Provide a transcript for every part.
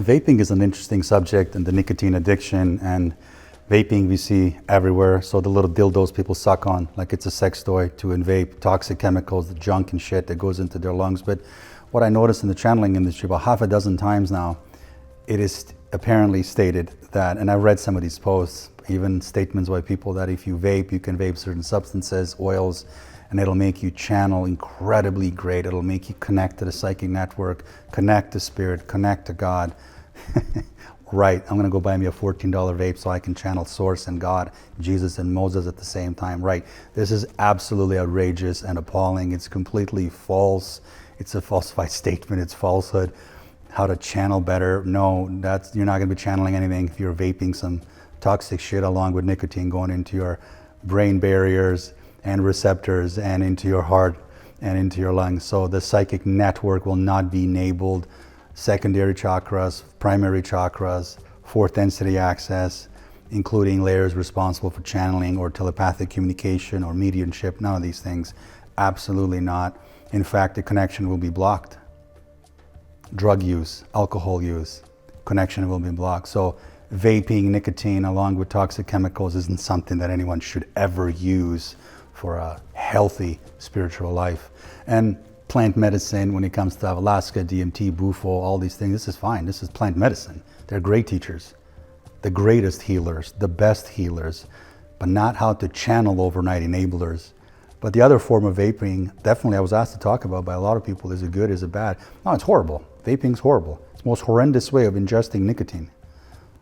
Vaping is an interesting subject, and the nicotine addiction and vaping we see everywhere. So the little dildos people suck on like it's a sex toy to vape toxic chemicals, the junk and shit that goes into their lungs. But what I noticed in the channeling industry about half a dozen times now, it is apparently stated that, and I've read some of these posts, even statements by people that if you vape, you can vape certain substances, oils, and it'll make you channel incredibly great. It'll make you connect to the psychic network, connect to spirit, connect to God. Right, I'm gonna go buy me a $14 vape so I can channel Source and God, Jesus and Moses at the same time. Right, this is absolutely outrageous and appalling. It's completely false. It's a falsified statement, it's falsehood. How to channel better? No, you're not gonna be channeling anything if you're vaping some toxic shit along with nicotine going into your brain barriers and receptors and into your heart and into your lungs. So the psychic network will not be enabled. Secondary chakras, primary chakras, fourth density access, including layers responsible for channeling or telepathic communication or mediumship, none of these things. Absolutely not. In fact, the connection will be blocked. Drug use, alcohol use, connection will be blocked. So vaping, nicotine, along with toxic chemicals isn't something that anyone should ever use for a healthy spiritual life. And plant medicine, when it comes to Alaska, DMT, Bufo, all these things, this is fine. This is plant medicine. They're great teachers, the greatest healers, the best healers, but not how to channel overnight enablers. But the other form of vaping, definitely I was asked to talk about by a lot of people, is it good, is it bad? No, it's horrible. Vaping's horrible. It's the most horrendous way of ingesting nicotine,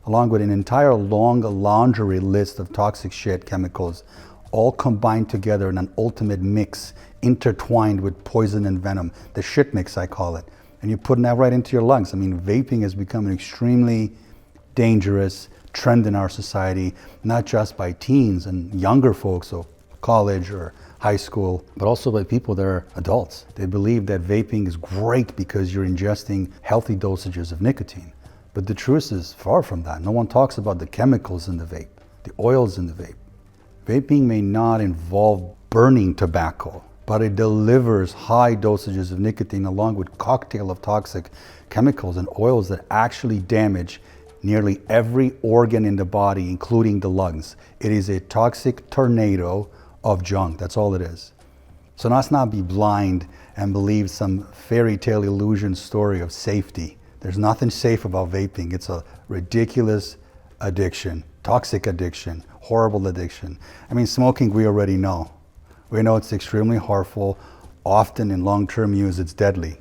along with an entire long laundry list of toxic shit chemicals, all combined together in an ultimate mix, intertwined with poison and venom. The shit mix, I call it. And you're putting that right into your lungs. I mean, vaping has become an extremely dangerous trend in our society, not just by teens and younger folks, so college or high school, but also by people that are adults. They believe that vaping is great because you're ingesting healthy dosages of nicotine. But the truth is far from that. No one talks about the chemicals in the vape, the oils in the vape. Vaping may not involve burning tobacco, but it delivers high dosages of nicotine along with a cocktail of toxic chemicals and oils that actually damage nearly every organ in the body, including the lungs. It is a toxic tornado of junk. That's all it is. So let's not be blind and believe some fairy tale illusion story of safety. There's nothing safe about vaping. It's a ridiculous addiction, toxic addiction, horrible addiction. I mean, smoking, we already know. We know it's extremely harmful. Often in long-term use, it's deadly.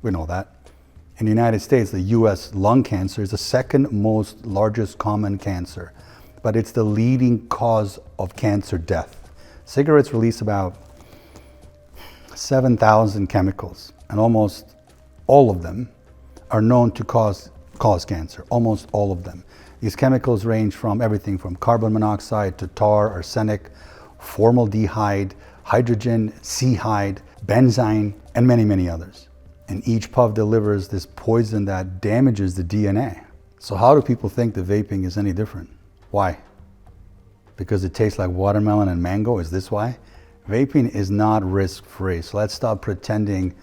We know that. In the United States, the US lung cancer is the second most largest common cancer, but it's the leading cause of cancer death. Cigarettes release about 7,000 chemicals, and almost all of them are known to cause cancer, almost all of them. These chemicals range from everything from carbon monoxide to tar, arsenic, formaldehyde, hydrogen, C-hide, benzene, and many, many others. And each puff delivers this poison that damages the DNA. So how do people think that vaping is any different? Why? Because it tastes like watermelon and mango? Is this why? Vaping is not risk-free. So let's stop pretending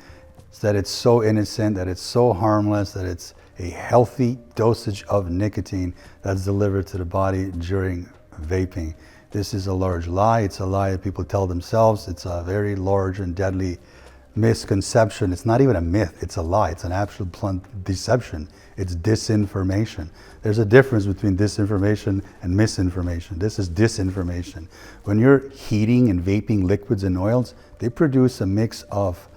that it's so innocent, that it's so harmless, that it's a healthy dosage of nicotine that's delivered to the body during vaping. This is a large lie. It's a lie that people tell themselves. It's a very large and deadly misconception. It's not even a myth. It's a lie. It's an absolute blunt deception. It's disinformation. There's a difference between disinformation and misinformation. This is disinformation. When you're heating and vaping liquids and oils, they produce a mix of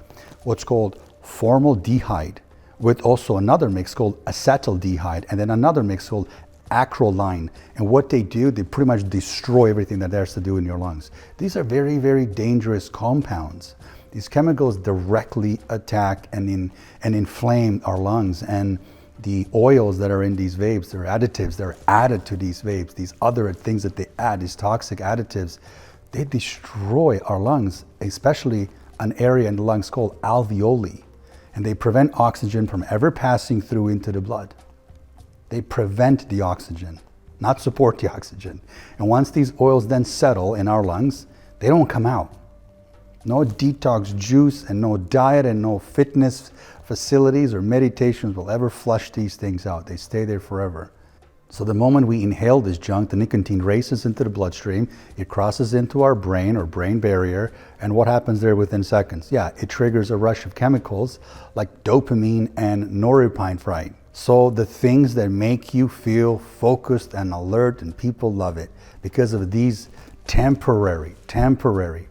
what's called formaldehyde with also another mix called acetaldehyde, and then another mix called acrolein. And what they do, they pretty much destroy everything that there's to do in your lungs. These are very, very dangerous compounds. These chemicals directly attack and inflame our lungs. And the oils that are in these vapes, they're additives, they're added to these vapes. These other things that they add, these toxic additives, they destroy our lungs, especially an area in the lungs called alveoli. And they prevent oxygen from ever passing through into the blood. They prevent the oxygen, not support the oxygen. And once these oils then settle in our lungs, they don't come out. No detox juice and no diet and no fitness facilities or meditations will ever flush these things out. They stay there forever. So the moment we inhale this junk, the nicotine races into the bloodstream, it crosses into our brain or brain barrier, and what happens there within seconds? Yeah, it triggers a rush of chemicals like dopamine and norepinephrine. So the things that make you feel focused and alert, and people love it because of these temporary,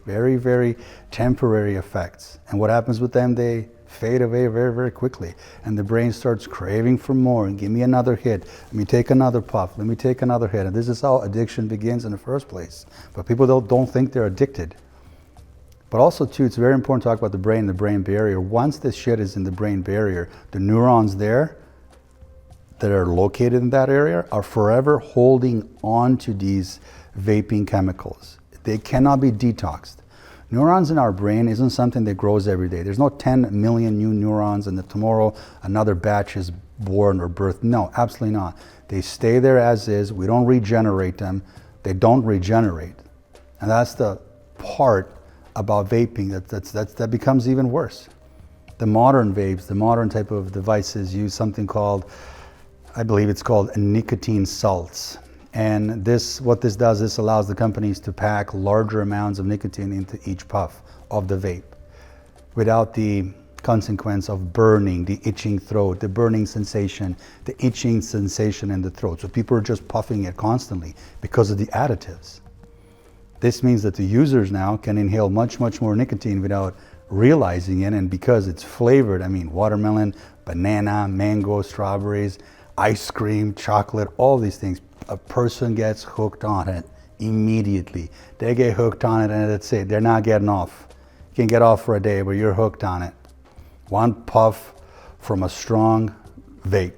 very, very temporary effects. And what happens with them? They fade away very, very quickly. And the brain starts craving for more. And give me another hit. Let me take another puff. Let me take another hit. And this is how addiction begins in the first place. But people don't think they're addicted. But also, too, it's very important to talk about the brain, the brain barrier. Once this shit is in the brain barrier, the neurons there that are located in that area are forever holding on to these vaping chemicals. They cannot be detoxed. Neurons in our brain isn't something that grows every day. There's no 10 million new neurons and tomorrow another batch is born or birthed. No, absolutely not. They stay there as is. We don't regenerate them. They don't regenerate. And that's the part about vaping that becomes even worse. The modern vapes, the modern type of devices use something called, I believe it's called nicotine salts. And what this does, this allows the companies to pack larger amounts of nicotine into each puff of the vape without the consequence of burning, the itching throat, the burning sensation, the itching sensation in the throat. So people are just puffing it constantly because of the additives. This means that the users now can inhale much, much more nicotine without realizing it. And because it's flavored, I mean, watermelon, banana, mango, strawberries, ice cream, chocolate, all these things, a person gets hooked on it immediately. They get hooked on it and that's it. They're not getting off. You can get off for a day, but you're hooked on it. One puff from a strong vape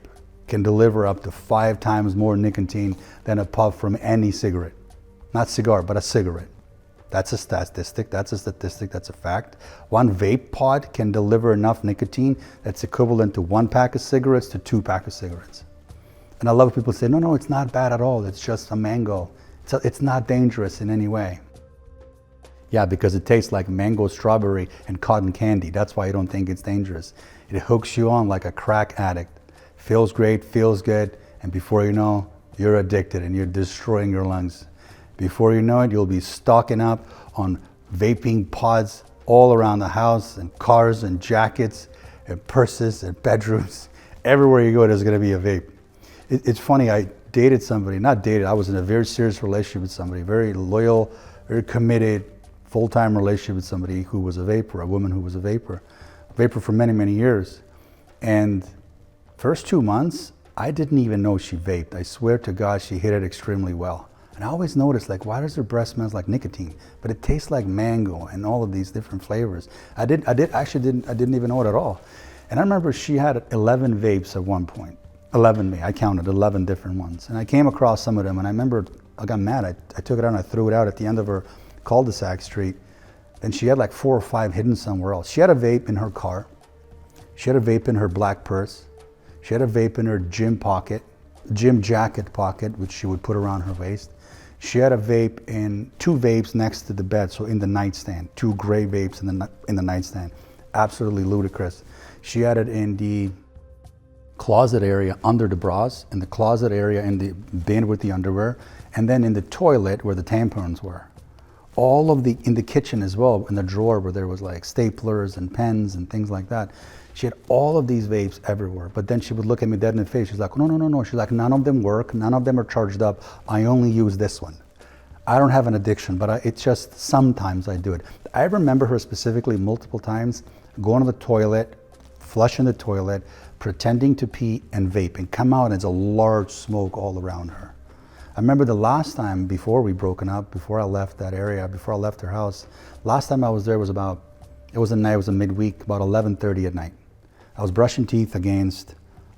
can deliver up to 5 times more nicotine than a puff from any cigarette. Not cigar, but a cigarette. That's a statistic, that's a fact. One vape pod can deliver enough nicotine that's equivalent to 1 pack of cigarettes to 2 packs of cigarettes. And I love people say, no, it's not bad at all. It's just a mango. It's not dangerous in any way. Yeah, because it tastes like mango, strawberry, and cotton candy. That's why you don't think it's dangerous. It hooks you on like a crack addict. Feels great, feels good, and before you know, you're addicted and you're destroying your lungs. Before you know it, you'll be stocking up on vaping pods all around the house, and cars and jackets and purses and bedrooms. Everywhere you go, there's gonna be a vape. It's funny, I dated somebody, I was in a very serious relationship with somebody, very loyal, very committed, full-time relationship with somebody who was a vapor, a woman who was a vapor for many, many years. And first 2 months, I didn't even know she vaped. I swear to God, she hit it extremely well. And I always noticed, like, why does her breath smell like nicotine? But it tastes like mango and all of these different flavors. I didn't even know it at all. And I remember she had 11 vapes at one point. 11, I counted 11 different ones. And I came across some of them, and I remember I got mad. I took it out and I threw it out at the end of her cul-de-sac street. And she had like 4 or 5 hidden somewhere else. She had a vape in her car. She had a vape in her black purse. She had a vape in her gym jacket pocket, which she would put around her waist. She had a vape in 2 vapes next to the bed, so in the nightstand, 2 gray vapes in the nightstand. Absolutely ludicrous. She had it in the closet area under the bras, in the closet area in the bin with the underwear, and then in the toilet where the tampons were. All of in the kitchen as well, in the drawer where there was like staplers and pens and things like that. She had all of these vapes everywhere, but then she would look at me dead in the face. She's like, no. She's like, none of them work. None of them are charged up. I only use this one. I don't have an addiction, but it's just sometimes I do it. I remember her specifically multiple times going to the toilet, flushing the toilet, pretending to pee and vape, and come out and it's a large smoke all around her. I remember the last time before we broken up, before I left that area, before I left her house, last time I was there was it was a midweek, about 11:30 at night. I was brushing teeth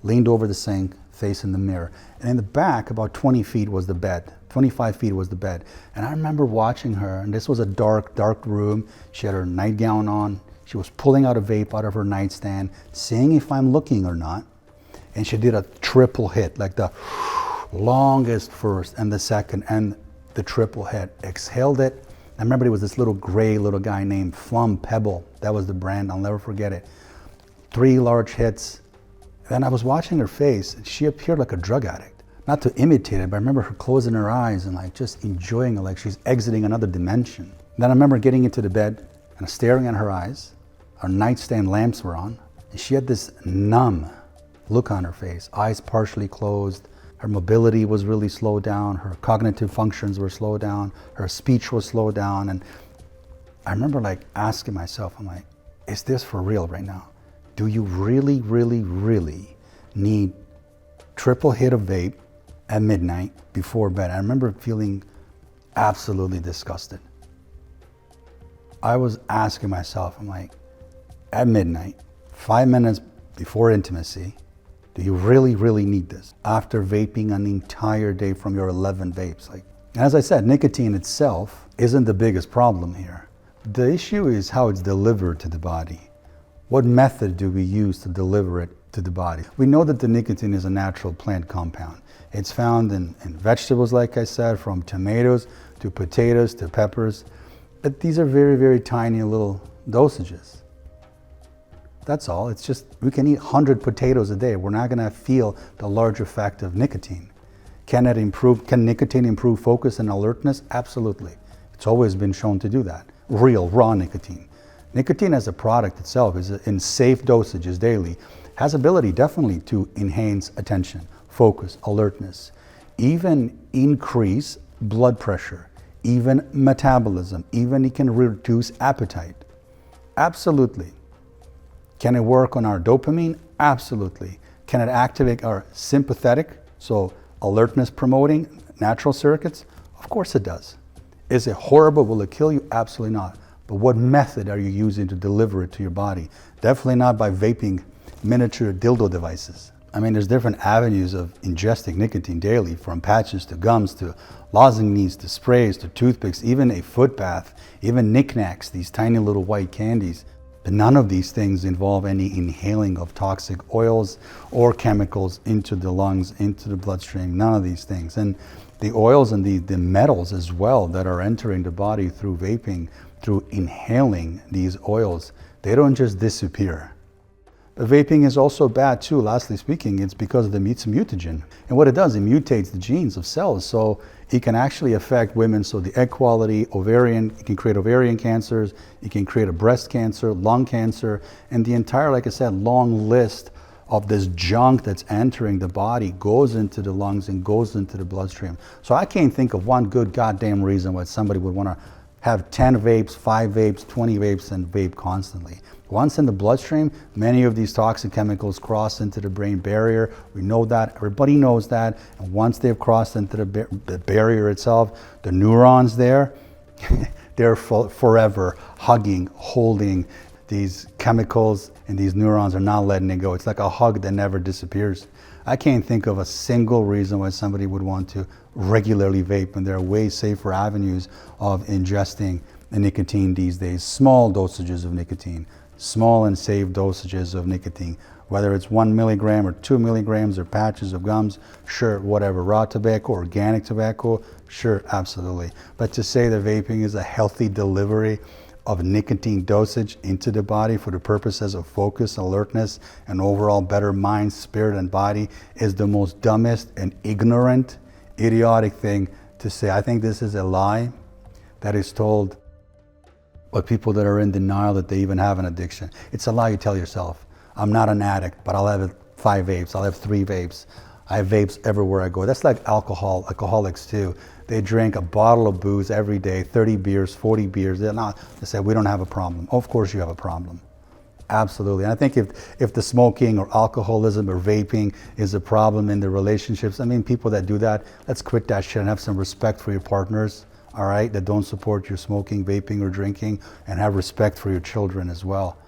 leaned over the sink, facing the mirror. And in the back, about 20 feet was the bed, 25 feet was the bed. And I remember watching her, and this was a dark, dark room. She had her nightgown on. She was pulling out a vape out of her nightstand, seeing if I'm looking or not. And she did a triple hit, like the longest first and the second and the triple hit. Exhaled it, I remember there was this little gray little guy named Flum Pebble. That was the brand, I'll never forget it. 3 large hits. Then I was watching her face, and she appeared like a drug addict. Not to imitate it, but I remember her closing her eyes and like just enjoying it, like she's exiting another dimension. Then I remember getting into the bed and staring at her eyes. Our nightstand lamps were on, and she had this numb look on her face, eyes partially closed. Her mobility was really slowed down. Her cognitive functions were slowed down. Her speech was slowed down. And I remember like asking myself, I'm like, is this for real right now? Do you really, really, really need triple hit of vape at midnight before bed? I remember feeling absolutely disgusted. I was asking myself, I'm like, at midnight, 5 minutes before intimacy, do you really, really need this? After vaping an entire day from your 11 vapes. Like, as I said, nicotine itself isn't the biggest problem here. The issue is how it's delivered to the body. What method do we use to deliver it to the body? We know that the nicotine is a natural plant compound. It's found in vegetables, like I said, from tomatoes to potatoes to peppers. But these are very, very tiny little dosages. That's all. It's just, we can eat 100 potatoes a day. We're not going to feel the large effect of nicotine. Can nicotine improve focus and alertness? Absolutely. It's always been shown to do that. Real, raw nicotine. Nicotine as a product itself is in safe dosages daily, has ability definitely to enhance attention, focus, alertness, even increase blood pressure, even metabolism, even it can reduce appetite. Absolutely. Can it work on our dopamine? Absolutely. Can it activate our sympathetic, so alertness promoting natural circuits? Of course it does. Is it horrible? Will it kill you? Absolutely not. But what method are you using to deliver it to your body? Definitely not by vaping miniature dildo devices. I mean, there's different avenues of ingesting nicotine daily, from patches to gums to lozenges to sprays to toothpicks, even a foot bath, even knickknacks, these tiny little white candies. But none of these things involve any inhaling of toxic oils or chemicals into the lungs, into the bloodstream, none of these things. And the oils and the metals as well that are entering the body through vaping, through inhaling these oils, they don't just disappear. But vaping is also bad too, lastly speaking, it's because it's a mutagen. And what it does, it mutates the genes of cells. So it can actually affect women, so the egg quality, ovarian, it can create ovarian cancers, it can create a breast cancer, lung cancer, and the entire, like I said, long list of this junk that's entering the body goes into the lungs and goes into the bloodstream. So I can't think of one good goddamn reason why somebody would want to have 10 vapes, 5 vapes, 20 vapes, and vape constantly. Once in the bloodstream, many of these toxic chemicals cross into the brain barrier. We know that, everybody knows that. And once they've crossed into the barrier itself, the neurons there, they're forever hugging, holding these chemicals, and these neurons are not letting it go. It's like a hug that never disappears. I can't think of a single reason why somebody would want to regularly vape, and there are way safer avenues of ingesting the nicotine these days. Small dosages of nicotine, small and safe dosages of nicotine, whether it's 1 milligram or 2 milligrams or patches of gums, sure, whatever. Raw tobacco, organic tobacco, sure, absolutely. But to say that vaping is a healthy delivery of nicotine dosage into the body for the purposes of focus, alertness, and overall better mind, spirit, and body is the most dumbest and ignorant, idiotic thing to say. I think this is a lie that is told by people that are in denial that they even have an addiction. It's a lie you tell yourself. I'm not an addict, but I'll have 5 vapes, I'll have 3 vapes. I have vapes everywhere I go. That's like alcoholics too. They drink a bottle of booze every day, 30 beers, 40 beers. They say, we don't have a problem. Of course you have a problem. Absolutely. And I think if the smoking or alcoholism or vaping is a problem in the relationships, I mean, people that do that, let's quit that shit and have some respect for your partners, all right, that don't support your smoking, vaping, or drinking, and have respect for your children as well.